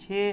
6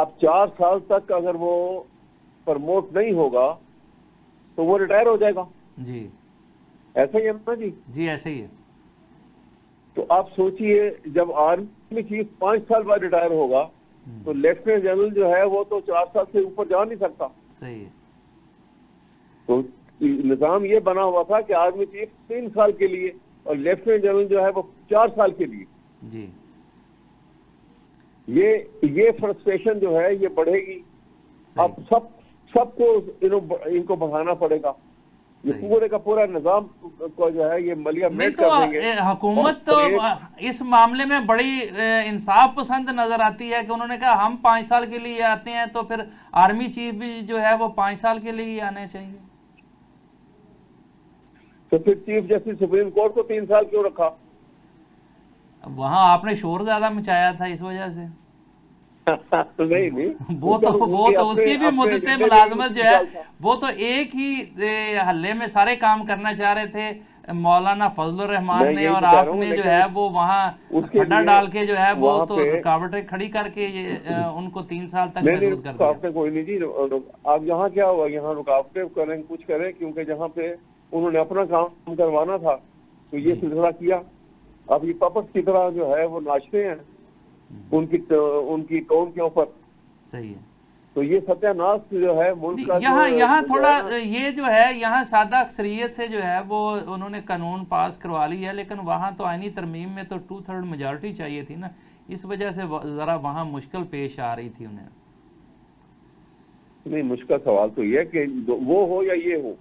اب 4 سال تک اگر وہ پرموٹ نہیں ہوگا تو وہ ریٹائر ہو جائے گا. جی ایسا ہی ہے نا جی. جی ایسے ہی ہے. تو آپ سوچئے جب آرمی چیف 5 سال بعد ریٹائر ہوگا تو لیفٹیننٹ جنرل جو ہے وہ تو 4 سال سے اوپر جا نہیں سکتا. صحیح ہے. تو نظام یہ بنا ہوا تھا کہ آرمی چیف 3 سال کے لیے اور لیفٹیننٹ جنرل جو ہے وہ 4 سال کے لیے. جی یہ فرسٹریشن جو ہے یہ بڑھے گی. اب سب کو ان کو بڑھانا پڑے گا. یہ پورے کا پورا نظام کو جو ہے یہ ملیا میٹ کر دیں گے. حکومت تو اس معاملے میں بڑی انصاف پسند نظر آتی ہے کہ انہوں نے کہا ہم 5 سال کے لیے آتے ہیں تو پھر آرمی چیف بھی جو ہے وہ 5 سال کے لیے ہی آنے چاہیے. تو پھر چیف جسٹس سپریم کورٹ کو 3 سال کیوں رکھا؟ وہاں آپ نے شور زیادہ مچایا تھا اس وجہ سے. نہیں وہ تو اس کی بھی مدت ملازمت جو ہے وہ تو ایک ہی حلے میں سارے کام کرنا چاہ رہے تھے. مولانا فضل الرحمان نے اور آپ نے جو ہے وہ وہاں کھڈا ڈال کے جو ہے وہ تو رکاوٹیں کھڑی کر کے ان کو 3 سال تک محدود کر دیا. رکاوٹیں کوئی نہیں جی. آپ یہاں کیا ہوا, یہاں رکاوٹیں کریں کچھ کریں کیونکہ جہاں پہ انہوں نے اپنا کام کروانا تھا تو یہ سلسلہ کیا. اب یہ پپٹ کی طرح جو ہے وہ ناچتے ہیں ان کی ٹون کے اوپر. صحیح ہے. تو یہ ستیہ ناش جو ہے ملک کا یہاں تھوڑا یہ جو ہے یہاں سادہ اکثریت سے جو ہے وہ انہوں نے قانون پاس کروا لی ہے, لیکن وہاں تو آئینی ترمیم میں تو 2/3 میجارٹی چاہیے تھی نا. اس وجہ سے ذرا وہاں مشکل پیش آ رہی تھی انہیں. نہیں, مشکل سوال تو یہ ہے کہ وہ ہو یا یہ ہو,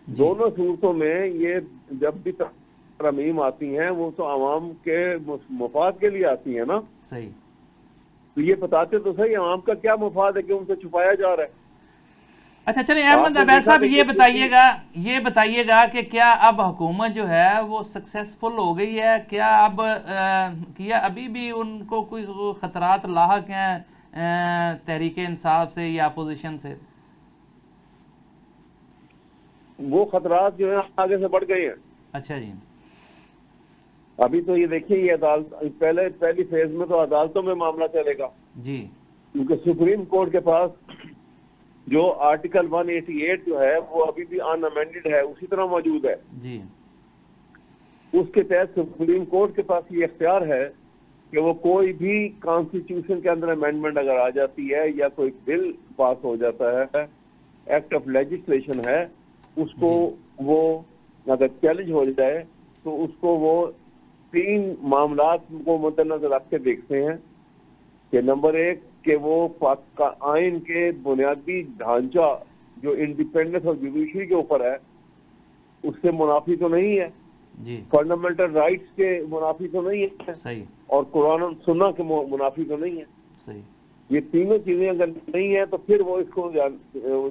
دونوں صورتوں میں یہ جب بھی ترمیم آتی ہیں وہ تو عوام کے مفاد کے لیے آتی ہیں نا. صحیح. تو یہ بتاتے تو صحیح عوام کا کیا مفاد ہے کہ ان سے چھپایا جا رہا ہے. اچھا چلیں احمد عبید صاحب یہ بتائیے گا کہ کیا اب حکومت جو ہے وہ سکسیسفل ہو گئی ہے؟ کیا اب ابھی بھی ان کو کوئی خطرات لاحق ہیں تحریک انصاف سے یا اپوزیشن سے؟ وہ خطرات جو ہیں آگے سے بڑھ گئے ہیں. اچھا جی. ابھی تو یہ دیکھیں یہ عدالت پہلی فیز میں تو عدالتوں میں معاملہ چلے گا جی, کیونکہ سپریم کورٹ کے پاس جو آرٹیکل 188 جو ہے وہ ابھی بھی ان امینڈڈ ہے, اسی طرح موجود ہے جی. اس کے تحت سپریم کورٹ کے پاس یہ اختیار ہے کہ وہ کوئی بھی کانسٹیٹیوشن کے اندر امینڈمنٹ اگر آ جاتی ہے یا کوئی بل پاس ہو جاتا ہے, ایکٹ آف لیجسلیشن ہے, اس کو وہ اگر چیلنج ہو جائے تو اس کو وہ 3 معاملات کو مد نظر رکھ کے دیکھتے ہیں کہ نمبر 1 کہ وہ آئین کے بنیادی ڈھانچہ جو انڈیپینڈنس اور جوڈیشری کے اوپر ہے اس سے منافی تو نہیں ہے, جی. فنڈامنٹل رائٹس کے منافی تو نہیں ہے, صحیح. اور قرآن و سنہ کے منافی تو نہیں ہے. صحیح. یہ تینوں چیزیں اگر نہیں ہیں تو پھر وہ اس کو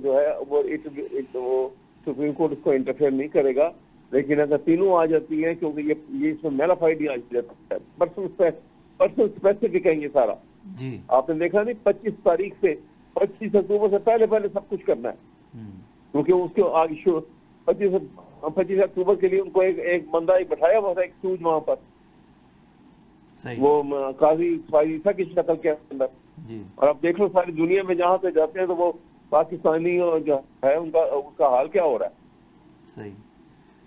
جو ہے وہ سپریم کورٹ اس کو انٹرفیئر نہیں کرے گا. لیکن اگر تینوں آ جاتی ہیں کیونکہ یہ اس میں میلافائڈ ہی آ جاتا ہے, پرسنل اسپیسیفک ہے یہ سارا. جی. آپ نے دیکھا نہیں 25 تاریخ سے 25 اکتوبر سے پہلے سب کچھ کرنا ہے, کیونکہ اس کے آگے 25 اکتوبر کے لیے ان کو ایک بندہ بٹھایا ہوا تھا, ایک سوج وہاں پر, وہ قاضی فائزہ کی شکل کے اندر. جی. اور اب دیکھ لو ساری دنیا میں جہاں سے جاتے ہیں تو وہ پاکستانی جو ہے ان کا حال کیا ہو رہا ہے. صحیح.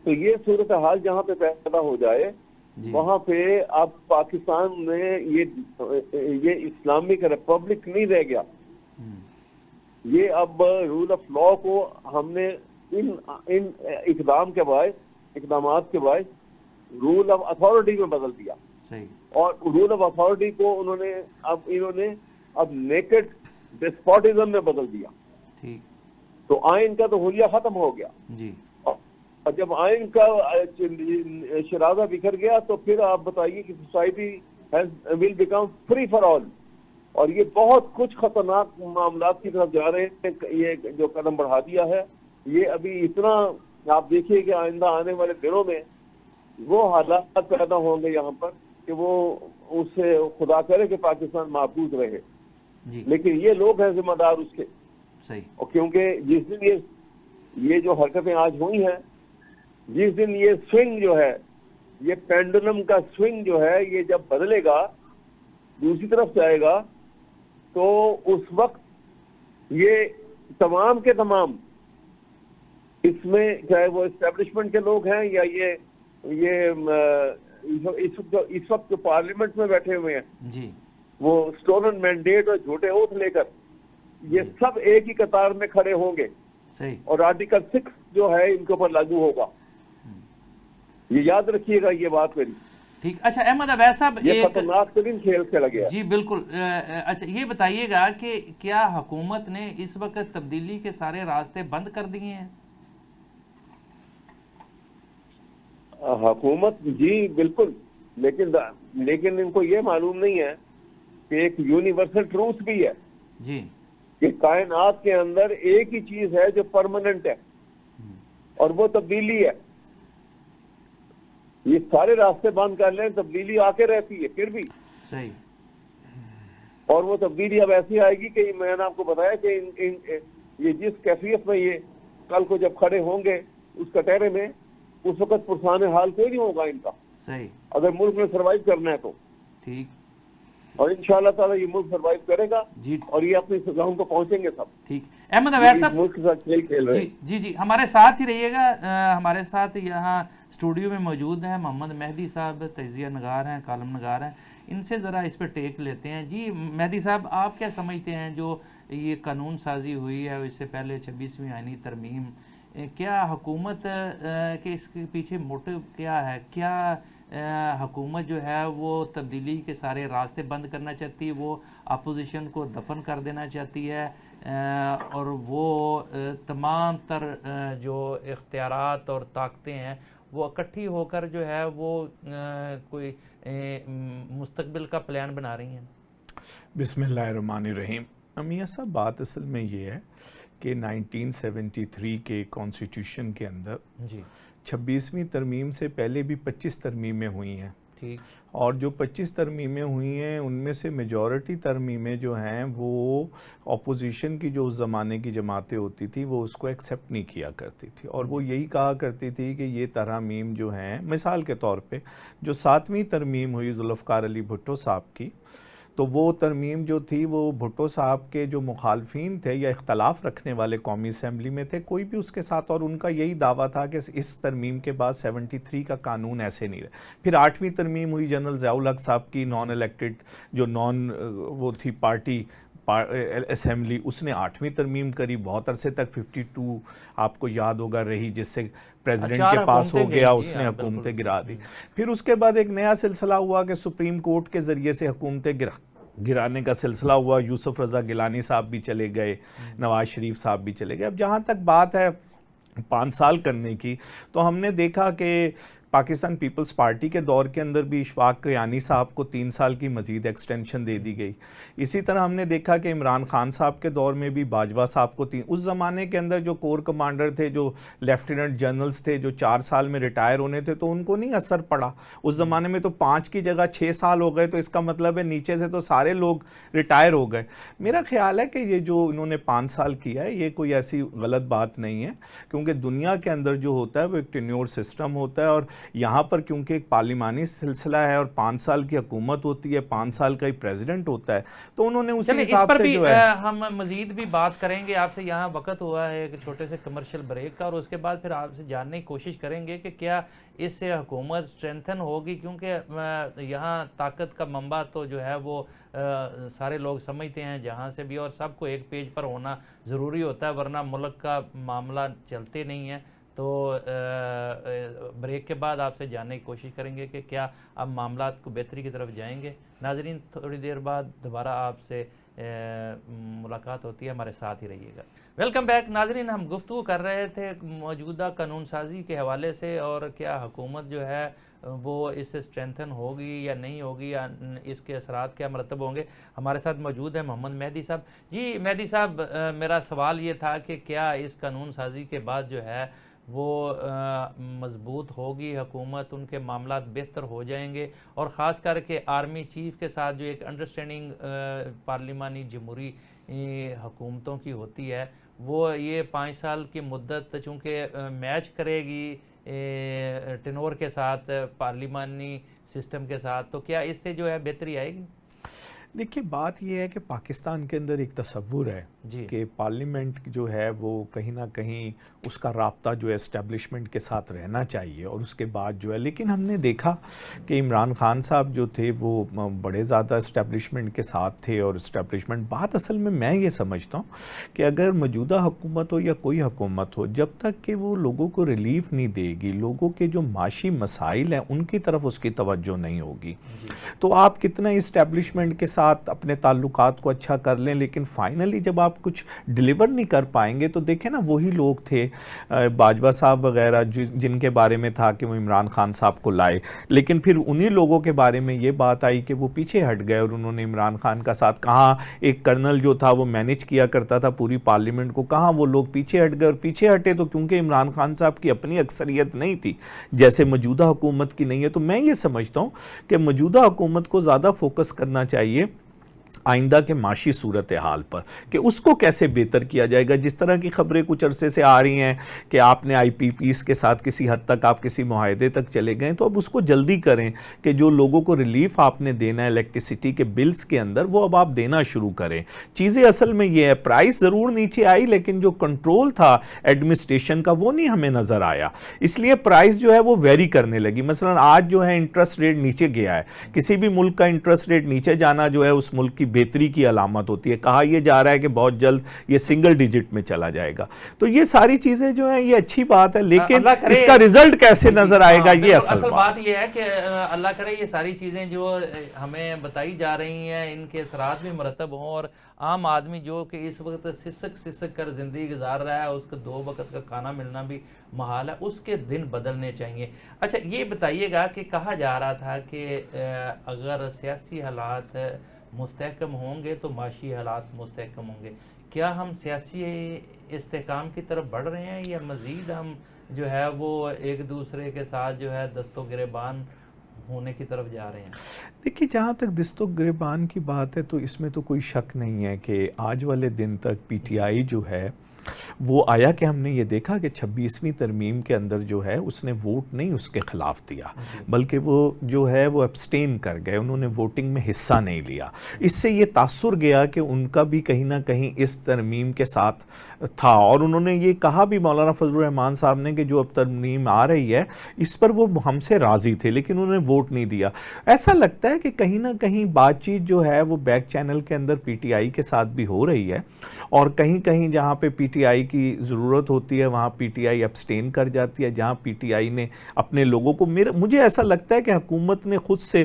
تو یہ صورتحال جہاں پہ پیدا ہو جائے وہاں پہ اب پاکستان میں یہ اسلامک ریپبلک نہیں رہ گیا. یہ اب رول آف لا کو ہم نے ان اقدامات کے باعث رول آف اتھارٹی میں بدل دیا. اور رول آف اتھارٹی کو انہوں نے اب نیکڈ ڈسپوٹزم میں بدل دیا. تو آئین کا تو حلیہ ختم ہو گیا. جی. اور جب آئین کا شرازہ بکھر گیا تو پھر آپ بتائیے کہ society will become free for all. اور یہ بہت کچھ خطرناک معاملات کی طرف جا رہے ہیں. یہ جو قدم بڑھا دیا ہے یہ ابھی اتنا آپ دیکھیے کہ آئندہ آنے والے دنوں میں وہ حالات پیدا ہوں گے یہاں پر کہ وہ اس سے خدا کرے کہ پاکستان محفوظ رہے. لیکن یہ لوگ ہیں ذمہ دار اس کے. اور کیونکہ جس دن یہ جو حرکتیں آج ہوئی ہیں, جس دن یہ سوئنگ جو ہے, یہ پینڈولم کا سوئنگ جو ہے, یہ جب بدلے گا دوسری طرف جائے گا تو اس وقت یہ تمام کے تمام اس میں چاہے وہ اسٹیبلشمنٹ کے لوگ ہیں یا یہ اس وقت جو پارلیمنٹ میں بیٹھے ہوئے ہیں جی وہ اسٹولن مینڈیٹ اور جھوٹے اوتھ لے کر یہ سب ایک ہی قطار میں کھڑے ہوں گے صحیح. اور آرٹیکل 6 جو ہے ان کے اوپر لاگو ہوگا. یہ یاد رکھیے گا یہ بات میری. ٹھیک. اچھا احمد عبید صاحب یہ خطرناک ترین کھیل کھیلا گیا. جی بالکل. اچھا یہ بتائیے گا کہ کیا حکومت نے اس وقت تبدیلی کے سارے راستے بند کر دیے ہیں؟ حکومت جی بالکل، لیکن ان کو یہ معلوم نہیں ہے کہ ایک یونیورسل ٹروتھ بھی ہے جی کہ کائنات کے اندر ایک ہی چیز ہے جو پرماننٹ ہے اور وہ تبدیلی ہے. یہ سارے راستے بند کر لیں تبدیلی آ کے رہتی ہے پھر بھی. صحیح. اور وہ تبدیلی اب ایسی آئے گی کہ میں نے آپ کو بتایا کہ یہ جس کیفیت میں یہ کل کو جب کھڑے ہوں گے اس کٹہرے میں، اس وقت پرسان حال کوئی نہیں ہوگا ان کا. صحیح. اگر ملک میں سروائیو کرنا ہے تو. ٹھیک. اور انشاءاللہ تعالی یہ ملک سروائیو کرے گا جی اور یہ اپنی سزاؤں کو پہنچیں گے سب. ٹھیک. احمد عبید صاحب ملک کے ساتھ کھیل رہے. جی ہمارے ساتھ ہی رہیے گا. ہمارے ساتھ یہاں اسٹوڈیو میں موجود ہیں محمد مہدی صاحب، تجزیہ نگار ہیں، کالم نگار ہیں. ان سے ذرا اس پہ ٹیک لیتے ہیں. جی مہدی صاحب، آپ کیا سمجھتے ہیں جو یہ قانون سازی ہوئی ہے اس سے پہلے 26ویں آئینی ترمیم، کیا حکومت کے اس کے پیچھے موٹو کیا ہے؟ کیا حکومت جو ہے وہ تبدیلی کے سارے راستے بند کرنا چاہتی ہے، وہ اپوزیشن کو دفن کر دینا چاہتی ہے، اور وہ تمام تر جو اختیارات اور طاقتیں ہیں وہ اکٹھی ہو کر جو ہے وہ کوئی مستقبل کا پلان بنا رہی ہیں؟ بسم اللہ الرحمن الرحیم. میاں صاحب، بات اصل میں یہ ہے کہ 1973 کے کانسٹیٹیوشن کے اندر جی 26ویں ترمیم سے پہلے بھی 25 ترمیمیں ہوئی ہیں. ٹھیک. اور جو 25 ترمیمیں ہوئی ہیں ان میں سے میجورٹی ترمیمیں جو ہیں وہ اپوزیشن کی جو اس زمانے کی جماعتیں ہوتی تھی وہ اس کو ایکسیپٹ نہیں کیا کرتی تھی، اور وہ یہی کہا کرتی تھی کہ یہ ترامیم جو ہیں، مثال کے طور پہ جو 7ویں ترمیم ہوئی ذوالفقار علی بھٹو صاحب کی، تو وہ ترمیم جو تھی وہ بھٹو صاحب کے جو مخالفین تھے یا اختلاف رکھنے والے قومی اسمبلی میں تھے، کوئی بھی اس کے ساتھ، اور ان کا یہی دعویٰ تھا کہ اس ترمیم کے بعد 73 کا قانون ایسے نہیں رہے. پھر 8ویں ترمیم ہوئی جنرل ضیاء الحق صاحب کی، نان الیکٹڈ جو وہ تھی پارٹی اسمبلی، اس نے 8ویں ترمیم کری، بہت عرصے تک 52 آپ کو یاد ہوگا رہی، جس سے پریزیڈنٹ کے پاس ہو گیا، اس نے حکومتیں گرا دی. پھر اس کے بعد ایک نیا سلسلہ ہوا کہ سپریم کورٹ کے ذریعے سے حکومتیں گرانے کا سلسلہ ہوا. یوسف رضا گیلانی صاحب بھی چلے گئے، نواز شریف صاحب بھی چلے گئے. اب جہاں تک بات ہے 5 سال کرنے کی، تو ہم نے دیکھا کہ پاکستان پیپلز پارٹی کے دور کے اندر بھی اشفاق کیانی صاحب کو 3 سال کی مزید ایکسٹینشن دے دی گئی. اسی طرح ہم نے دیکھا کہ عمران خان صاحب کے دور میں بھی باجوہ صاحب کو اس زمانے کے اندر جو کور کمانڈر تھے، جو لیفٹیننٹ جنرلز تھے، جو 4 سال میں ریٹائر ہونے تھے، تو ان کو نہیں اثر پڑا. اس زمانے میں تو 5 کی جگہ 6 سال ہو گئے، تو اس کا مطلب ہے نیچے سے تو سارے لوگ ریٹائر ہو گئے. میرا خیال ہے کہ یہ جو انہوں نے 5 سال کیا ہے یہ کوئی ایسی غلط بات نہیں ہے، کیونکہ دنیا کے اندر جو ہوتا ہے وہ ایک ٹینیور سسٹم ہوتا ہے، اور یہاں پر کیونکہ ایک پارلیمانی سلسلہ ہے اور 5 سال کی حکومت ہوتی ہے، 5 سال کا ہی پریزیڈنٹ ہوتا ہے، تو انہوں نے اسی حساب سے جو ہے. ہم مزید بھی بات کریں گے آپ سے. یہاں وقت ہوا ہے ایک چھوٹے سے کمرشل بریک کا، اور اس کے بعد پھر آپ سے جاننے کی کوشش کریں گے کہ کیا اس سے حکومت سٹرینتھن ہوگی، کیونکہ یہاں طاقت کا منبع تو جو ہے وہ سارے لوگ سمجھتے ہیں جہاں سے بھی، اور سب کو ایک پیج پر ہونا ضروری ہوتا ہے، ورنہ ملک کا معاملہ چلتے نہیں ہیں. تو بریک کے بعد آپ سے جاننے کی کوشش کریں گے کہ کیا اب معاملات کو بہتری کی طرف جائیں گے. ناظرین، تھوڑی دیر بعد دوبارہ آپ سے ملاقات ہوتی ہے، ہمارے ساتھ ہی رہیے گا. Welcome back. ناظرین، ہم گفتگو کر رہے تھے موجودہ قانون سازی کے حوالے سے، اور کیا حکومت جو ہے وہ اس سے سٹرینتھن ہوگی یا نہیں ہوگی، یا اس کے اثرات کیا مرتب ہوں گے. ہمارے ساتھ موجود ہیں محمد مہدی صاحب. جی مہدی صاحب، میرا سوال یہ تھا کہ کیا اس قانون سازی کے بعد جو ہے وہ مضبوط ہوگی حکومت، ان کے معاملات بہتر ہو جائیں گے، اور خاص کر کے آرمی چیف کے ساتھ جو ایک انڈرسٹینڈنگ پارلیمانی جمہوری حکومتوں کی ہوتی ہے، وہ یہ 5 سال کی مدت چونکہ میچ کرے گی ٹینور کے ساتھ، پارلیمانی سسٹم کے ساتھ، تو کیا اس سے جو ہے بہتری آئے گی؟ دیکھیے بات یہ ہے کہ پاکستان کے اندر ایک تصور ہے جی کہ پارلیمنٹ جو ہے وہ کہیں نہ کہیں اس کا رابطہ جو ہے اسٹیبلشمنٹ کے ساتھ رہنا چاہیے اور اس کے بعد جو ہے، لیکن ہم نے دیکھا کہ عمران خان صاحب جو تھے وہ بڑے زیادہ اسٹیبلشمنٹ کے ساتھ تھے، اور اسٹیبلشمنٹ بات اصل میں یہ سمجھتا ہوں کہ اگر موجودہ حکومت ہو یا کوئی حکومت ہو، جب تک کہ وہ لوگوں کو ریلیف نہیں دے گی، لوگوں کے جو معاشی مسائل ہیں ان کی طرف اس کی توجہ نہیں ہوگی، تو آپ کتنا اسٹیبلشمنٹ کے ساتھ اپنے تعلقات کو اچھا کر لیں، لیکن فائنلی جب آپ کچھ ڈیلیور نہیں کر پائیں گے تو دیکھیں نا وہی لوگ تھے باجوہ صاحب وغیرہ جن کے بارے میں تھا کہ وہ عمران خان صاحب کو لائے، لیکن پھر انہی لوگوں کے بارے میں یہ بات آئی کہ وہ پیچھے ہٹ گئے اور انہوں نے عمران خان کا ساتھ، کہاں ایک کرنل جو تھا وہ مینیج کیا کرتا تھا پوری پارلیمنٹ کو، کہاں وہ لوگ پیچھے ہٹ گئے، اور پیچھے ہٹے تو کیونکہ عمران خان صاحب کی اپنی اکثریت نہیں تھی جیسے موجودہ حکومت کی نہیں ہے۔ تو میں یہ سمجھتا ہوں کہ موجودہ حکومت کو زیادہ فوکس کرنا چاہیے آئندہ کے معاشی صورتحال پر کہ اس کو کیسے بہتر کیا جائے گا۔ جس طرح کی خبریں کچھ عرصے سے آ رہی ہیں کہ آپ نے آئی پی پیز کے ساتھ کسی حد تک آپ کسی معاہدے تک چلے گئے، تو اب اس کو جلدی کریں کہ جو لوگوں کو ریلیف آپ نے دینا ہے الیکٹریسٹی کے بلز کے اندر وہ اب آپ دینا شروع کریں۔ چیزیں اصل میں یہ ہے، پرائس ضرور نیچے آئی لیکن جو کنٹرول تھا ایڈمنسٹریشن کا وہ نہیں ہمیں نظر آیا، اس لیے پرائس جو ہے وہ ویری کرنے لگی۔ مثلا آج جو ہے انٹرسٹ ریٹ نیچے گیا ہے، کسی بھی ملک کا انٹرسٹ ریٹ نیچے جانا جو ہے اس ملک کی بہتری کی علامت ہوتی ہے، کہا یہ جا رہا ہے کہ بہت جلد یہ سنگل ڈیجٹ میں چلا جائے گا، تو یہ ساری چیزیں جو ہیں یہ اچھی بات ہے، لیکن اس کا ریزلٹ کیسے نظر آئے گا یہ اصل بات یہ ہے کہ اللہ کرے یہ ساری چیزیں جو ہمیں بتائی جا رہی ہیں ان کے اثرات بھی مرتب ہوں، اور عام آدمی جو کہ اس وقت سسک کر زندگی گزار رہا ہے، اس کو 2 وقت کا کھانا ملنا بھی محال ہے، اس کے دن بدلنے چاہیے۔ اچھا یہ بتائیے گا کہ کہا جا رہا تھا کہ اگر سیاسی حالات مستحکم ہوں گے تو معاشی حالات مستحکم ہوں گے، کیا ہم سیاسی استحکام کی طرف بڑھ رہے ہیں یا مزید ہم جو ہے وہ ایک دوسرے کے ساتھ جو ہے دست و گریبان ہونے کی طرف جا رہے ہیں؟ دیکھیے جہاں تک دست و گریبان کی بات ہے تو اس میں تو کوئی شک نہیں ہے کہ آج والے دن تک پی ٹی آئی جو ہے وہ آیا کہ ہم نے یہ دیکھا کہ 26ویں ترمیم کے اندر جو ہے اس نے ووٹ نہیں اس کے خلاف دیا، بلکہ وہ جو ہے وہ ابسٹین کر گئے، انہوں نے ووٹنگ میں حصہ نہیں لیا۔ اس سے یہ تاثر گیا کہ ان کا بھی کہیں نہ کہیں اس ترمیم کے ساتھ تھا، اور انہوں نے یہ کہا بھی مولانا فضل الرحمان صاحب نے کہ جو اب ترمیم آ رہی ہے اس پر وہ ہم سے راضی تھے لیکن انہوں نے ووٹ نہیں دیا۔ ایسا لگتا ہے کہ کہیں نہ کہیں بات چیت جو ہے وہ بیک چینل کے اندر پی ٹی آئی کے ساتھ بھی ہو رہی ہے، اور کہیں کہیں جہاں پہ پی ٹی آئی کی ضرورت ہوتی ہے وہاں پی ٹی آئی ابسٹین کر جاتی ہے، جہاں پی ٹی آئی نے اپنے لوگوں کو، مجھے ایسا لگتا ہے کہ حکومت نے خود سے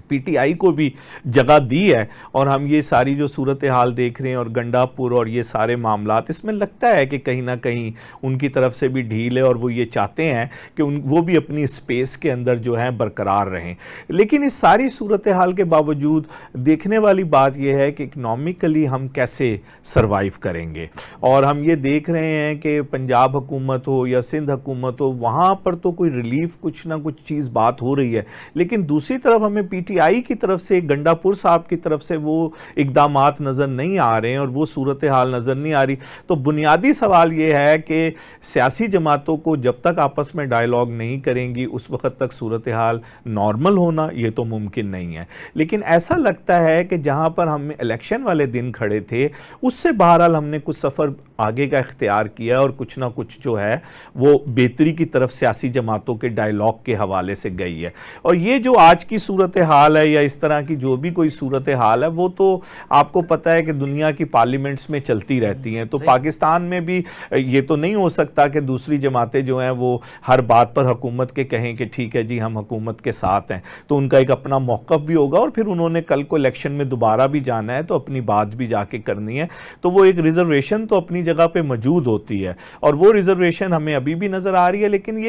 پی ٹی آئی کو بھی جگہ دی ہے، اور ہم یہ ساری جو صورتحال دیکھ رہے ہیں اور گنڈا پور اور یہ سارے معاملات، اس میں لگتا ہے کہ کہیں نہ کہیں ان کی طرف سے بھی ڈھیل ہے اور وہ یہ چاہتے ہیں کہ وہ بھی اپنی اسپیس کے اندر جو ہیں برقرار رہیں۔ لیکن اس ساری صورتحال کے باوجود دیکھنے والی بات یہ ہے کہ اکنامکلی ہم کیسے سروائیو کریں گے، اور ہم یہ دیکھ رہے ہیں کہ پنجاب حکومت ہو یا سندھ حکومت ہو وہاں پر تو کوئی ریلیف کچھ نہ کچھ چیز بات ہو رہی ہے، لیکن دوسری طرف ہمیں پی ٹی آئی کی طرف سے، گنڈا پور صاحب کی طرف سے وہ اقدامات نظر نہیں آ رہے ہیں اور وہ صورتحال نظر نہیں آ رہی۔ تو بنیادی سوال یہ ہے کہ سیاسی جماعتوں کو جب تک آپس میں ڈائیلاگ نہیں کریں گی اس وقت تک صورتحال نارمل ہونا یہ تو ممکن نہیں ہے، لیکن ایسا لگتا ہے کہ جہاں پر ہم الیکشن والے دن کھڑے تھے اس سے بہرحال ہم نے کچھ سفر آگے کا اختیار کیا اور کچھ نہ کچھ جو ہے وہ بہتری کی طرف سیاسی جماعتوں کے ڈائیلاگ کے حوالے سے گئی ہے۔ اور یہ جو آج کی صورتحال ہے یا اس طرح کی جو بھی کوئی صورتحال ہے وہ تو آپ کو پتہ ہے کہ دنیا کی پارلیمنٹس میں چلتی رہتی ہیں، تو پاکستان میں بھی یہ تو نہیں ہو سکتا کہ دوسری جماعتیں جو ہیں وہ ہر بات پر حکومت کے کہیں کہ ٹھیک ہے جی ہم حکومت کے ساتھ ہیں، تو ان کا ایک اپنا موقف بھی ہوگا، اور پھر انہوں نے کل کو الیکشن میں دوبارہ بھی جانا ہے تو اپنی بات بھی جا کے کرنی ہے، تو وہ ایک ریزرویشن تو اپنی جگہ پہ موجود ہوتی ہے، اور وہ ریزرویشن ہمیں ابھی بھی نظر آ رہی ہے۔ لیکن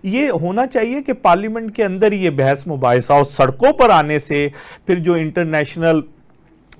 یہ ہونا چاہیے کہ پارلیمنٹ کے اندر یہ بحث مباحثہ اور سڑکوں پر آنے سے پھر جو انٹرنیشنل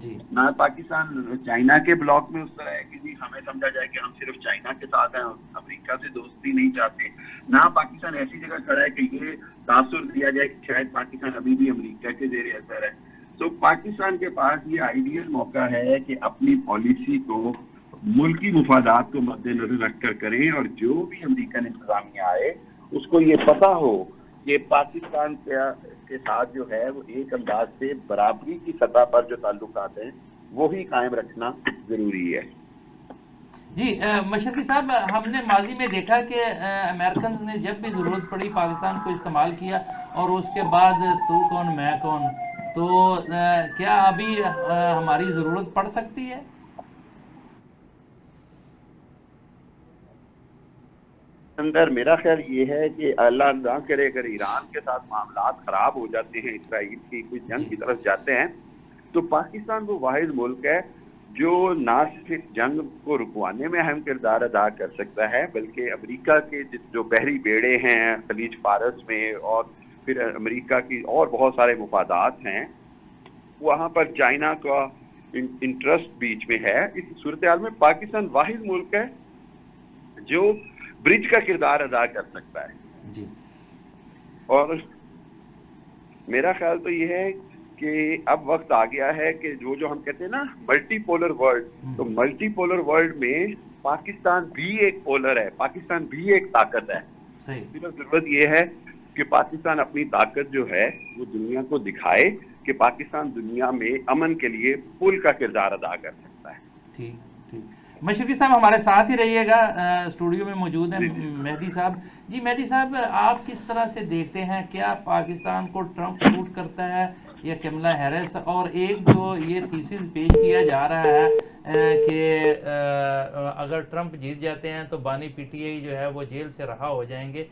جی نہ پاکستان چائنا کے بلاک میں اس طرح ہے کہ جی ہمیں سمجھا جائے کہ ہم صرف چائنا کے ساتھ ہیں، امریکہ سے دوستی نہیں چاہتے، نہ پاکستان ایسی جگہ کھڑا ہے کہ یہ تاثر دیا جائے کہ شاید پاکستان ابھی بھی امریکہ کے زیر اثر ہے. تو پاکستان کے پاس یہ آئیڈیل موقع ہے کہ اپنی پالیسی کو ملکی مفادات کو مد نظر رکھ کر کریں، اور جو بھی امریکن انتظامیہ آئے اس کو یہ پتا ہو کہ پاکستان کے ساتھ جو ہے وہ ایک انداز سے برابری کی سطح پر جو تعلقات ہیں وہی قائم رکھنا ضروری ہے. جی مشرقی صاحب، ہم نے ماضی میں دیکھا کہ امریکنز نے جب بھی ضرورت پڑی پاکستان کو استعمال کیا، اور اس کے بعد تو کون میں کون. تو کیا ابھی ہماری ضرورت پڑ سکتی ہے؟ اندر میرا خیال یہ ہے کہ اللہ نہ کرے اگر ایران کے ساتھ معاملات خراب ہو جاتے ہیں، اسرائیل کی کوئی جنگ کی طرف جاتے ہیں، تو پاکستان وہ واحد ملک ہے جو نہ صرف جنگ کو رکوانے میں اہم کردار ادا کر سکتا ہے، بلکہ امریکہ کے جو بحری بیڑے ہیں خلیج فارس میں، اور پھر امریکہ کی اور بہت سارے مفادات ہیں، وہاں پر چائنا کا انٹرسٹ بیچ میں ہے. اس صورتحال میں پاکستان واحد ملک ہے جو برج کا کردار ادا کر سکتا ہے. جی اور میرا خیال تو یہ ہے کہ اب وقت آ گیا ہے کہ جو ہم کہتے ہیں نا ملٹی پولر ورلڈ، تو ملٹی پولر ورلڈ میں پاکستان بھی ایک پولر ہے، پاکستان بھی ایک طاقت ہے. صرف ضرورت یہ ہے کہ پاکستان اپنی طاقت جو ہے وہ دنیا کو دکھائے کہ پاکستان دنیا میں امن کے لیے پل کا کردار ادا کر سکتا ہے. ٹھیک ٹھیک. مشرقی صاحب ہمارے ساتھ ہی رہیے گا، اسٹوڈیو میں موجود ہیں مہدی صاحب. جی مہدی صاحب، آپ کس طرح سے دیکھتے ہیں، کیا پاکستان کو ٹرمپ سوٹ کرتا ہے یا کملا ہیرس؟ اور ایک جو یہ تھیسس پیش کیا جا رہا ہے کہ اگر ٹرمپ جیت جاتے ہیں تو بانی پی ٹی آئی جو ہے وہ جیل سے رہا ہو جائیں گے،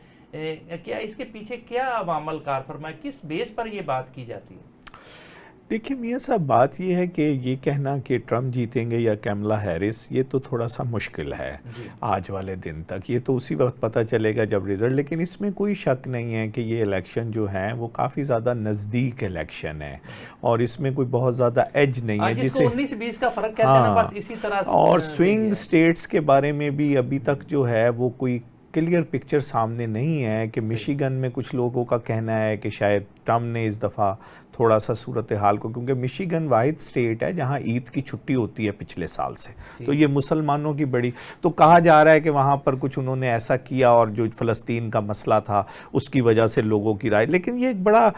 کیا اس کے پیچھے کیا عوامل کار فرما، کس بیس پر یہ بات کی جاتی ہے؟ دیکھیں میاں صاحب، بات یہ ہے کہ یہ کہنا کہ ٹرمپ جیتیں گے یا کیملا ہیرس، یہ تو تھوڑا سا مشکل ہے آج والے دن تک. یہ تو اسی وقت پتہ چلے گا جب رزلٹ. لیکن اس میں کوئی شک نہیں ہے کہ یہ الیکشن جو ہے وہ کافی زیادہ نزدیک الیکشن ہے، اور اس میں کوئی بہت زیادہ ایج نہیں ہے جس کو 19-20 کا فرق کہتے ہیں نا، بس اسی طرح سے. اور سوئنگ سٹیٹس کے بارے میں بھی ابھی تک جو ہے وہ کوئی کلیئر پکچر سامنے نہیں ہے کہ مشیگن میں کچھ لوگوں کا کہنا ہے کہ شاید ٹرمپ نے اس دفعہ تھوڑا سا صورتحال کو، کیونکہ مشیگن واحد سٹیٹ ہے جہاں عید کی چھٹی ہوتی ہے پچھلے سال سے، تو یہ مسلمانوں کی بڑی، تو کہا جا رہا ہے کہ وہاں پر کچھ انہوں نے ایسا کیا اور جو فلسطین کا مسئلہ تھا اس کی وجہ سے لوگوں کی رائے. لیکن یہ ایک بڑا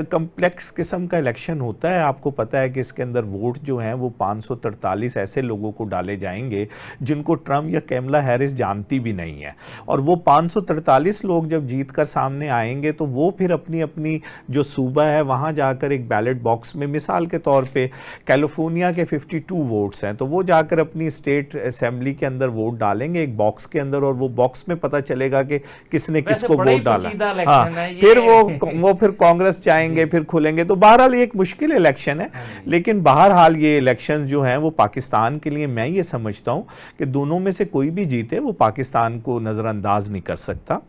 کمپلیکس قسم کا الیکشن ہوتا ہے. آپ کو پتہ ہے کہ اس کے اندر ووٹ جو ہیں وہ 543 ایسے لوگوں کو ڈالے جائیں گے جن کو ٹرمپ یا کیملا ہیرس جانتی بھی نہیں ہے، اور وہ 543 لوگ جب جیت کر سامنے آئیں گے تو وہ پھر اپنی اپنی جو صوبہ ہے وہاں جا کر ایک بیلٹ باکس میں، مثال کے طور پہ کیلیفورنیا کے 52 ووٹس ہیں، تو وہ جا کر اپنی اسٹیٹ اسمبلی کے اندر ووٹ ڈالیں گے ایک باکس کے اندر، اور وہ باکس میں پتہ چلے گا کہ کس نے کس کو ووٹ ڈالا. پھر وہ پھر کانگریس جائیں گے، پھر کھلیں گے. تو بہرحال یہ ایک مشکل الیکشن ہے. لیکن بہرحال یہ الیکشن جو ہیں وہ پاکستان کے لیے، میں یہ سمجھتا ہوں کہ دونوں میں سے کوئی بھی جیتے وہ پاکستان کو نظر انداز نہیں کر سکتا.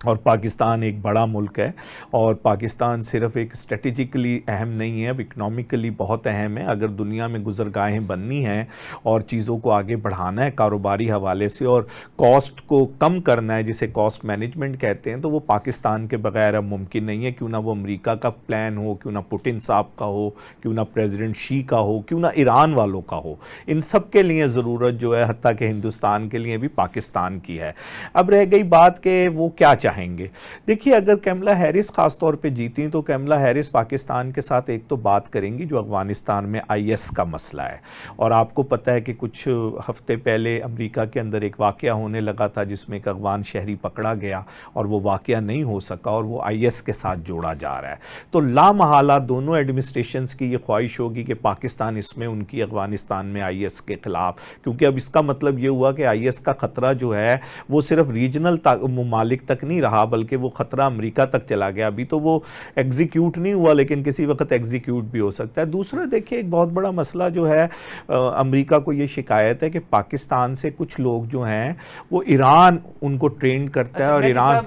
اور پاکستان ایک بڑا ملک ہے، اور پاکستان صرف ایک اسٹریٹجیکلی اہم نہیں ہے، اب اکنامیکلی بہت اہم ہے. اگر دنیا میں گزرگاہیں بننی ہیں اور چیزوں کو آگے بڑھانا ہے کاروباری حوالے سے اور کاسٹ کو کم کرنا ہے، جسے کاسٹ مینجمنٹ کہتے ہیں، تو وہ پاکستان کے بغیر اب ممکن نہیں ہے. کیوں نہ وہ امریکہ کا پلان ہو، کیوں نہ پوٹن صاحب کا ہو، کیوں نہ پریزیڈنٹ شی کا ہو، کیوں نہ ایران والوں کا ہو، ان سب کے لیے ضرورت جو ہے حتیٰ کہ ہندوستان کے لیے بھی پاکستان کی ہے. اب رہ گئی بات کہ وہ کیا چاہیں گے. دیکھیے اگر کیملا ہیرس خاص طور پہ جیتیں تو کیملا ہیرس پاکستان کے ساتھ ایک تو بات کریں گی جو افغانستان میں IS کا مسئلہ ہے، اور آپ کو پتہ ہے کہ کچھ ہفتے پہلے امریکہ کے اندر ایک واقعہ ہونے لگا تھا جس میں ایک افغان شہری پکڑا گیا اور وہ واقعہ نہیں ہو سکا، اور وہ IS کے ساتھ جوڑا جا رہا ہے. تو لامحالہ دونوں ایڈمنسٹریشنز کی یہ خواہش ہوگی کہ پاکستان اس میں ان کی افغانستان میں IS کے خلاف، کیونکہ اب اس کا مطلب یہ ہوا کہ IS کا خطرہ جو ہے وہ صرف ریجنل ممالک تک نہیں رہا بلکہ وہ خطرہ امریکہ تک چلا گیا. ابھی تو وہ ایگزیکیوٹ نہیں ہوا لیکن کسی وقت ایگزیکیوٹ بھی ہو سکتا ہے. دوسرا دیکھیں ایک بہت بڑا مسئلہ جو ہے امریکہ کو یہ شکایت ہے کہ پاکستان سے کچھ لوگ جو ہیں وہ ایران ان کو ٹرین کرتا ہے، اور ایران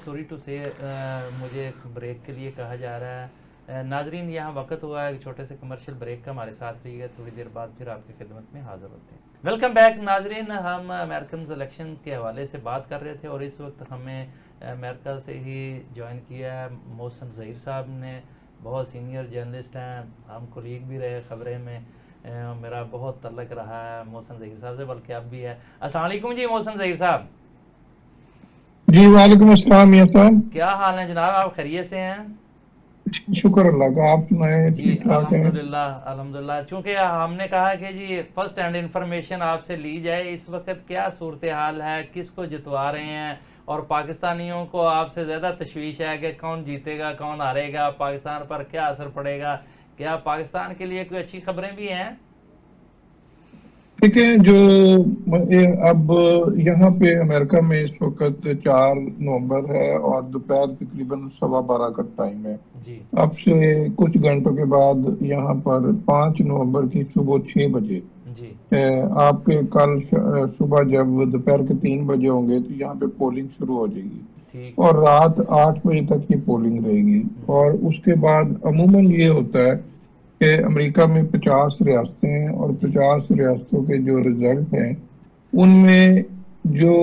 سوری ٹو سے مجھے بریک کے لیے کہا جا رہا ہے ناظرین یہاں وقت ہوا ہے ایک چھوٹے سے کمرشل بریک کا، ہمارے ساتھ رہیے گا، تھوڑی دیر بعد پھر آپ کی خدمت میں حاضر ہوتے ہیں۔ ویلکم بیک ناظرین، ہم امریکنز الیکشن کے حوالے سے بات کر رہے تھے اور اس وقت ہمیں امریکہ سے ہی جوائن کیا ہے محسن ظہیر صاحب نے، بہت سینئر جرنلسٹ ہیں، ہم کولیگ بھی رہے خبریں میں، میرا بہت تعلق رہا ہے محسن ظہیر صاحب سے، بلکہ اب بھی ہے۔ السلام علیکم جی محسن ظہیر صاحب۔ جی وعلیکم السلام میاں صاحب، کیا حال ہے جناب، آپ خیریت سے ہیں؟ شکر اللہ کا، آپ سنائیں جی ٹھیک ٹھاک ہیں؟ الحمدللہ، چونکہ ہم نے کہا کہ جی فرسٹ ہینڈ انفارمیشن آپ سے لی جائے، اس وقت کیا صورتحال ہے، کس کو جتوا رہے ہیں، اور پاکستانیوں کو آپ سے زیادہ تشویش ہے کہ کون جیتے گا کون ہارے گا، پاکستان پر کیا اثر پڑے گا، کیا پاکستان کے لیے کوئی اچھی خبریں بھی ہیں؟ دیکھیں، جو اب یہاں پہ امریکہ میں اس وقت 4 نومبر ہے اور دوپہر تقریباً 12:15 کا ٹائم ہے۔ جی اب سے کچھ گھنٹوں کے بعد یہاں پر 5 نومبر کی صبح 6 بجے جی آپ کے کل صبح جب دوپہر کے 3 بجے ہوں گے تو یہاں پہ پولنگ شروع ہو جائے گی ٹھیک، اور رات 8 بجے تک یہ پولنگ رہے گی، اور اس کے بعد عموماً یہ ہوتا ہے کہ امریکہ میں 50 ریاستیں ہیں اور 50 ریاستوں کے جو رزلٹ ہیں ان میں جو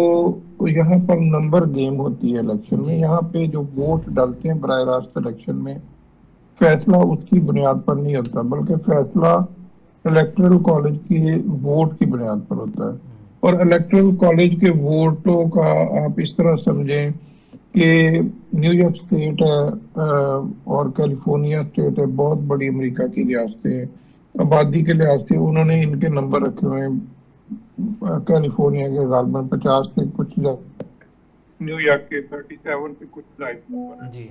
یہاں پر نمبر گیم ہوتی ہے الیکشن میں، یہاں پہ جو ووٹ ڈالتے ہیں براہ راست الیکشن میں، فیصلہ اس کی بنیاد پر نہیں ہوتا بلکہ فیصلہ الیکٹرل کالج کی ووٹ کی بنیاد پر ہوتا ہے۔ اور الیکٹرل کالج کے ووٹوں کا آپ اس طرح سمجھیں کہ نیو یارک اسٹیٹ ہے اور کیلیفورنیا اسٹیٹ ہے، بہت بڑی امریکہ کی ریاستیں ہیں، آبادی کے لحاظ سے انہوں نے ان کے نمبر رکھے ہوئے ہیں، کیلیفورنیا کے غالباً 50 سے کچھ، نیو یارک کے 37 سے کچھ زائد۔ جی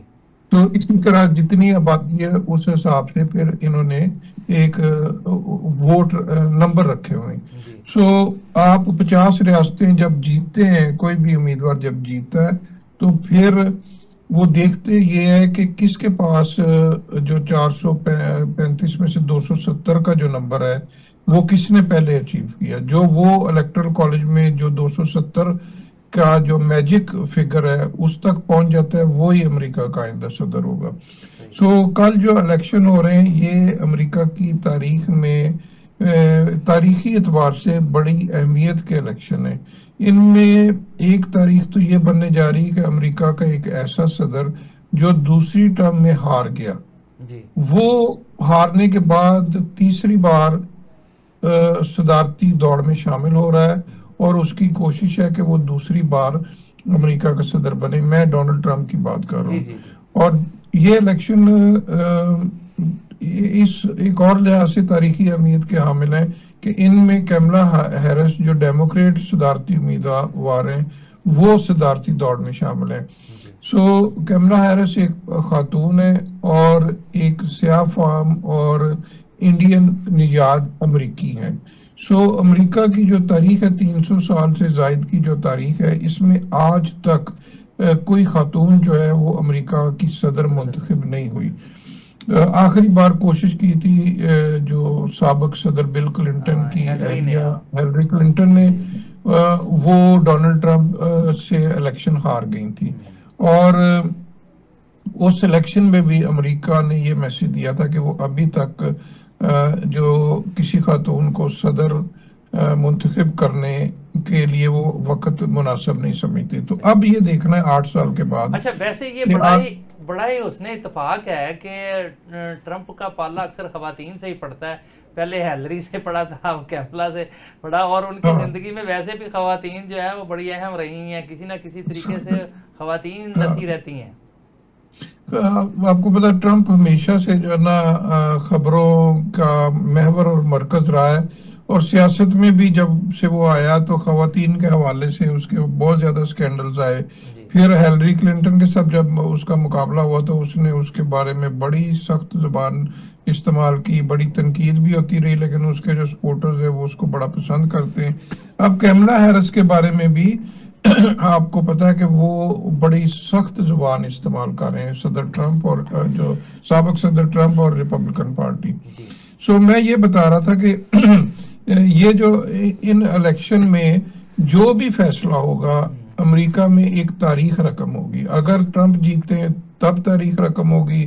تو اسی طرح جتنی آبادی ہے اس حساب سے پھر انہوں نے ایک ووٹ نمبر رکھے ہوئے ہیں۔ جی سو آپ 50 ریاستیں جب جیتتے ہیں، کوئی بھی امیدوار جب جیتتا ہے تو پھر وہ دیکھتے یہ ہے کہ کس کے پاس جو 435 میں سے 270 کا جو نمبر ہے وہ کس نے پہلے اچیو کیا، جو وہ الیکٹرل کالج میں جو 270 کا جو میجک فگر ہے اس تک پہنچ جاتا ہے وہی امریکہ کا آئندہ صدر ہوگا۔ سو کل جو الیکشن ہو رہے ہیں یہ امریکہ کی تاریخ میں تاریخی اعتبار سے بڑی اہمیت کے الیکشن ہیں۔ ان میں ایک تاریخ تو یہ بننے جا رہی ہے کہ امریکہ کا ایک ایسا صدر جو دوسری ٹرم میں ہار گیا، جی وہ ہارنے کے بعد تیسری بار صدارتی دوڑ میں شامل ہو رہا ہے اور اس کی کوشش ہے کہ وہ دوسری بار امریکہ کا صدر بنے۔ میں ڈونلڈ ٹرمپ کی بات کر رہا جی ہوں۔ جی جی اور یہ الیکشن اس ایک اور لحاظ سے تاریخی اہمیت کے حامل ہیں کہ ان میں کیملا ہیرس جو ڈیموکریٹ صدارتی امیدوار ہیں وہ صدارتی دوڑ میں شامل ہیں۔ سو کیملا ہیرس ایک خاتون ہے اور ایک سیاہ فام اور انڈین نژاد امریکی ہیں۔ سو امریکہ کی جو تاریخ ہے 300 سال سے زائد کی جو تاریخ ہے، اس میں آج تک کوئی خاتون جو ہے وہ امریکہ کی صدر منتخب نہیں ہوئی۔ آخری بار کوشش کی تھی جو سابق صدر بل کلنٹن کی ہیلری کلنٹن نے، وہ ڈونلڈ ٹرمپ سے الیکشن ہار گئی تھی، اور اس الیکشن میں بھی امریکہ نے یہ میسج دیا تھا کہ وہ ابھی تک جو کسی خاتون کو صدر منتخب کرنے کے لیے وہ وقت مناسب نہیں سمجھتے۔ تو اب یہ دیکھنا ہے 8 سال کے بعد۔ اچھا، ویسے یہ بڑا ہی اس نے اتفاق ہے کہ ٹرمپ کا پالا اکثر خواتین سے ہی پڑتا ہے، پہلے ہیلری سے پڑا تھا، اب کیملا سے پڑا، اور ان کی زندگی میں ویسے بھی خواتین جو ہے وہ بڑی اہم رہی ہیں، کسی نہ کسی طریقے سے خواتین لتی رہتی ہیں۔ آپ کو پتا ٹرمپ ہمیشہ سے جو ہے نا خبروں کا محور اور مرکز رہا ہے، اور سیاست میں بھی جب سے وہ آیا تو خواتین کے حوالے سے اس کے بہت زیادہ سکینڈلز آئے۔ پھر ہیلری کلنٹن کے ساتھ جب اس کا مقابلہ ہوا تو اس نے اس کے بارے میں بڑی سخت زبان استعمال کی، بڑی تنقید بھی ہوتی رہی، لیکن اس کے جو سپورٹرز ہیں وہ اس کو بڑا پسند کرتے ہیں۔ اب کیملا ہیرس کے بارے میں بھی آپ کو پتا ہے کہ وہ بڑی سخت زبان استعمال کر رہے ہیں صدر ٹرمپ اور جو سابق صدر ٹرمپ اور ریپبلکن پارٹی۔ سو میں یہ بتا رہا تھا کہ یہ جو ان الیکشن میں جو بھی فیصلہ ہوگا امریکہ میں ایک تاریخ رقم ہوگی۔ اگر ٹرمپ جیتے ہیں تب تاریخ رقم ہوگی،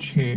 6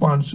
5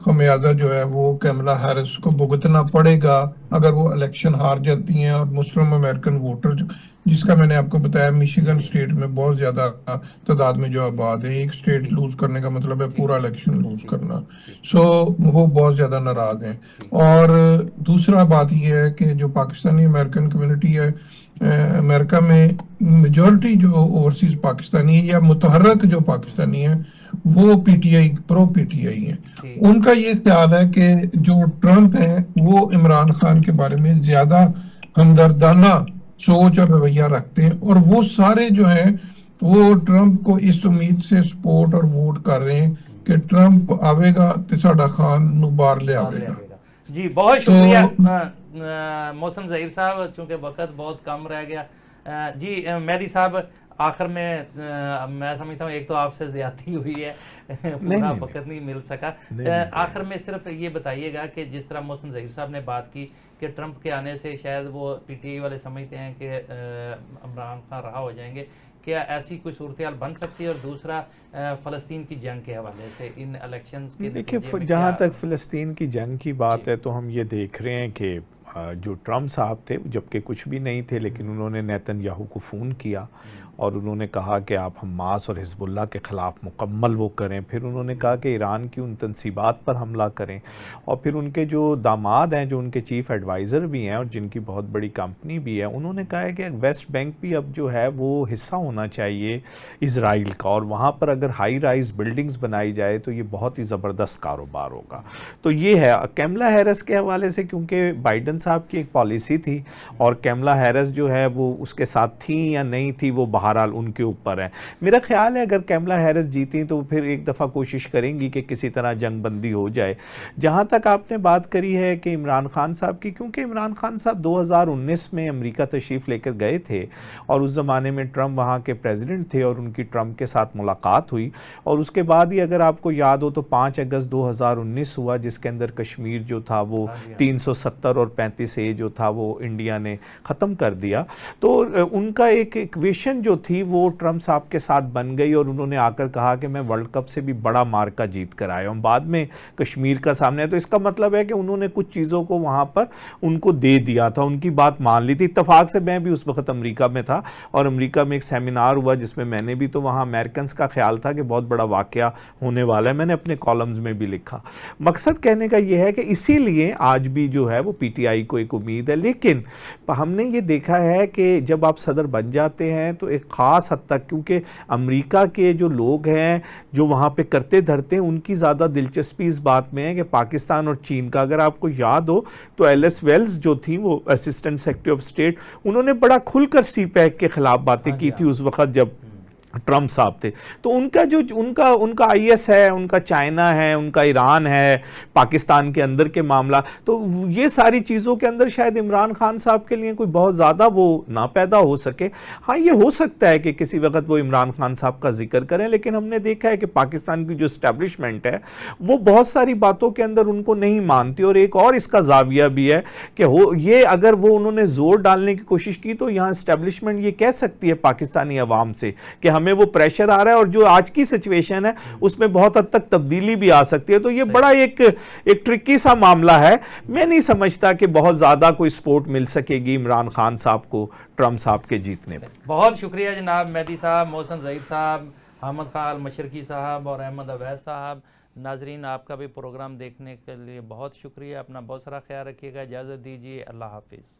خمیازہ جو ہے وہ کیملا ہیرس کو بھگتنا پڑے گا اگر وہ الیکشن ہار جاتی ہیں. اور مسلم امریکن ووٹر جس کا میں نے آپ کو بتایا میشیگن اسٹیٹ میں بہت زیادہ تعداد میں جو آباد ہے, ایک اسٹیٹ لوز کرنے کا مطلب ہے پورا الیکشن لوز کرنا. سو وہ بہت زیادہ ناراض ہیں. اور دوسرا بات یہ ہے کہ جو پاکستانی امریکن کمیونٹی ہے امریکہ میں, میجورٹی جو اوورسیز پاکستانی یا متحرک جو پاکستانی ہیں وہ P T I, pro P T I ہیں. ان کا یہ خیال ہے کہ جو ٹرمپ ہیں وہ عمران خان کے بارے میں زیادہ ہمدردانہ سوچ اور رویہ رکھتے ہیں, اور وہ سارے جو ہیں وہ ٹرمپ کو اس امید سے سپورٹ اور ووٹ کر رہے ہیں کہ ٹرمپ آوے گا تو ساڈا خان نو باہر لے آوے گا. جی بہت شکریہ محسن ظہیر صاحب, چونکہ وقت بہت کم رہ گیا. جی مہدی صاحب, آخر میں میں سمجھتا ہوں ایک تو آپ سے زیادتی ہوئی ہے, پورا وقت نہیں مل سکا. آخر میں صرف یہ بتائیے گا کہ جس طرح محسن ظہیر صاحب نے بات کی کہ ٹرمپ کے آنے سے شاید وہ پی ٹی آئی والے سمجھتے ہیں کہ عمران خان رہا ہو جائیں گے, کیا ایسی کوئی صورتحال بن سکتی ہے؟ اور دوسرا فلسطین کی جنگ کے حوالے سے ان الیکشنز کے دیکھیں, جہاں تک فلسطین کی جنگ کی بات ہے تو ہم یہ دیکھ رہے ہیں کہ جو ٹرمپ صاحب تھے جبکہ کچھ بھی نہیں تھے, لیکن انہوں نے نیتن یاہو کو فون کیا اور انہوں نے کہا کہ آپ حماس اور حزب اللہ کے خلاف مکمل وہ کریں. پھر انہوں نے کہا کہ ایران کی ان تنصیبات پر حملہ کریں, اور پھر ان کے جو داماد ہیں جو ان کے چیف ایڈوائزر بھی ہیں اور جن کی بہت بڑی کمپنی بھی ہے, انہوں نے کہا ہے کہ ویسٹ بینک بھی اب جو ہے وہ حصہ ہونا چاہیے اسرائیل کا, اور وہاں پر اگر ہائی رائز بلڈنگز بنائی جائے تو یہ بہت ہی زبردست کاروبار ہوگا. تو یہ ہے کیملا ہیرس کے حوالے سے, کیونکہ بائیڈن صاحب کی ایک پالیسی تھی اور کیملا ہیرس جو ہے وہ اس کے ساتھ تھی یا نہیں تھی وہ بہرحال ان کے اوپر ہے. میرا خیال ہے اگر کیملا ہیرس جیتیں تو پھر ایک دفعہ کوشش کریں گی کہ کسی طرح جنگ بندی ہو جائے. جہاں تک آپ نے بات کری ہے کہ عمران خان صاحب کی, کیونکہ عمران خان صاحب 2019 میں امریکہ تشریف لے کر گئے تھے اور اس زمانے میں ٹرمپ وہاں کے پریزیڈنٹ تھے اور ان کی ٹرمپ کے ساتھ ملاقات ہوئی, اور اس کے بعد ہی اگر آپ کو یاد ہو تو 5 اگست 2019 ہوا جس کے اندر کشمیر جو تھا وہ 370 اور 35A جو تھا وہ انڈیا نے ختم کر دیا. تو ان کا ایک ایکویشن جو تھی وہ ٹرمپ صاحب کے ساتھ بن گئی, اور انہوں نے آ کر کہا کہ میں ورلڈ کپ سے بھی بڑا مارکہ جیت کر آیا ہوں. بعد میں کشمیر کا سامنے ہے, تو اس کا مطلب ہے کہ انہوں نے کچھ چیزوں کو وہاں پر ان کو دے دیا تھا, ان کی بات مان لی تھی. اتفاق سے میں بھی اس وقت امریکہ میں تھا اور امریکہ میں ایک سیمینار ہوا جس میں نے بھی, تو وہاں امریکنز کا خیال تھا کہ بہت بڑا واقعہ ہونے والا ہے. میں نے اپنے کالمز میں بھی لکھا. مقصد کہنے کا یہ ہے کہ اسی لیے آج بھی جو ہے وہ پی ٹی آئی کو ایک امید ہے, لیکن ہم نے یہ دیکھا ہے کہ جب آپ صدر بن جاتے ہیں تو ایک خاص حد تک, کیونکہ امریکہ کے جو لوگ ہیں جو وہاں پہ کرتے دھرتے ہیں ان کی زیادہ دلچسپی اس بات میں ہے کہ پاکستان اور چین کا, اگر آپ کو یاد ہو تو ایل ایس ویلز جو تھی وہ اسسٹنٹ سیکرٹری آف اسٹیٹ, انہوں نے بڑا کھل کر سی پیک کے خلاف باتیں کی تھی اس وقت جب ٹرمپ صاحب تھے. تو ان کا جو ان کا آئی ایس ہے, ان کا چائنا ہے, ان کا ایران ہے, پاکستان کے اندر کے معاملہ, تو یہ ساری چیزوں کے اندر شاید عمران خان صاحب کے لیے کوئی بہت زیادہ وہ نہ پیدا ہو سکے. ہاں یہ ہو سکتا ہے کہ کسی وقت وہ عمران خان صاحب کا ذکر کریں, لیکن ہم نے دیکھا ہے کہ پاکستان کی جو اسٹیبلشمنٹ ہے وہ بہت ساری باتوں کے اندر ان کو نہیں مانتی. اور ایک اور اس کا زاویہ بھی ہے کہ یہ اگر وہ انہوں نے زور ڈالنے کی کوشش کی تو یہاں اسٹیبلشمنٹ یہ کہہ سکتی ہے پاکستانی عوام سے کہ ہمیں وہ پریشر آ رہا ہے, اور جو آج کی سچویشن ہے اس میں بہت حد تک تبدیلی بھی آ سکتی ہے. تو یہ بڑا ایک ٹرکی سا معاملہ ہے. میں نہیں سمجھتا کہ بہت زیادہ کوئی سپورٹ مل سکے گی عمران خان صاحب کو ٹرمپ صاحب کے جیتنے پر. بہت شکریہ جناب مہدی صاحب, محسن ظہیر صاحب, حامد خان المشرقی صاحب اور احمد اویس صاحب. ناظرین آپ کا بھی پروگرام دیکھنے کے لیے بہت شکریہ. اپنا بہت سارا خیال رکھیے گا. اجازت دیجیے. اللہ حافظ.